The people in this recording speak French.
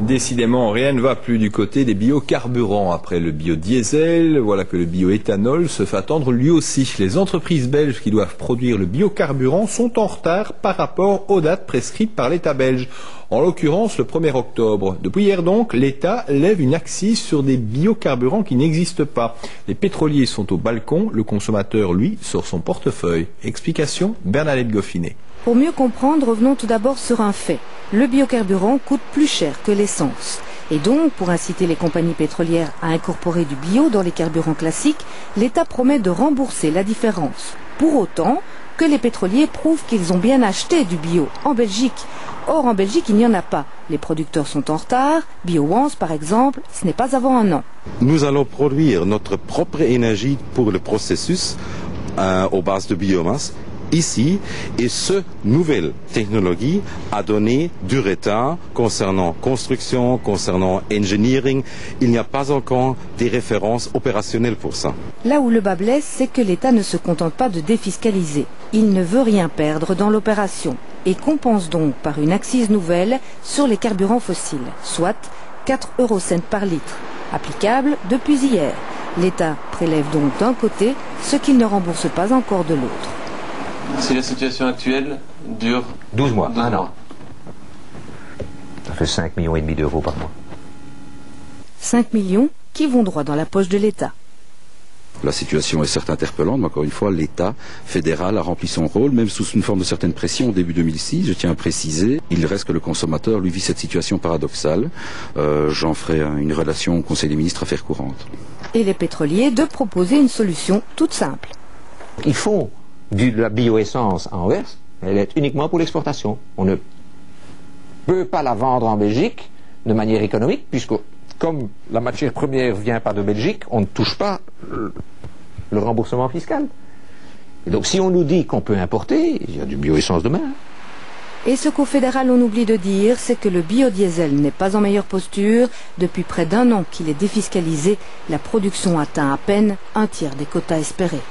Décidément, rien ne va plus du côté des biocarburants. Après le biodiesel, voilà que le bioéthanol se fait attendre lui aussi. Les entreprises belges qui doivent produire le biocarburant sont en retard par rapport aux dates prescrites par l'État belge. En l'occurrence, le 1er octobre. Depuis hier donc, l'État lève une accise sur des biocarburants qui n'existent pas. Les pétroliers sont au balcon, le consommateur, lui, sort son portefeuille. Explication, Bernadette Goffinet. Pour mieux comprendre, revenons tout d'abord sur un fait. Le biocarburant coûte plus cher que l'essence. Et donc, pour inciter les compagnies pétrolières à incorporer du bio dans les carburants classiques, l'État promet de rembourser la différence. Pour autant que les pétroliers prouvent qu'ils ont bien acheté du bio en Belgique. Or, en Belgique, il n'y en a pas. Les producteurs sont en retard. BioOnce, par exemple, ce n'est pas avant un an. Nous allons produire notre propre énergie pour le processus aux bases de biomasse ici, et cette nouvelle technologie a donné du retard concernant construction, concernant engineering. Il n'y a pas encore des références opérationnelles pour ça. Là où le bas blesse, c'est que l'État ne se contente pas de défiscaliser. Il ne veut rien perdre dans l'opération et compense donc par une accise nouvelle sur les carburants fossiles, soit 4 € par litre, applicable depuis hier. L'État prélève donc d'un côté ce qu'il ne rembourse pas encore de l'autre. Si la situation actuelle dure 12 mois, 12 un mois. an. Ça fait 5,5 millions d'euros par mois. 5 millions qui vont droit dans la poche de l'État. La situation est certes interpellante, mais encore une fois, l'État fédéral a rempli son rôle, même sous une forme de certaine pression au début 2006. Je tiens à préciser, il reste que le consommateur, lui, vit cette situation paradoxale. J'en ferai une relation au Conseil des ministres affaires courantes. Et les pétroliers de proposer une solution toute simple. Ils font de la bioessence en Anvers, elle est uniquement pour l'exportation. On ne peut pas la vendre en Belgique de manière économique, puisque comme la matière première ne vient pas de Belgique, on ne touche pas le remboursement fiscal. Et donc si on nous dit qu'on peut importer, il y a du bioessence demain. Et ce qu'au fédéral on oublie de dire, c'est que le biodiesel n'est pas en meilleure posture. Depuis près d'un an qu'il est défiscalisé, la production atteint à peine un tiers des quotas espérés.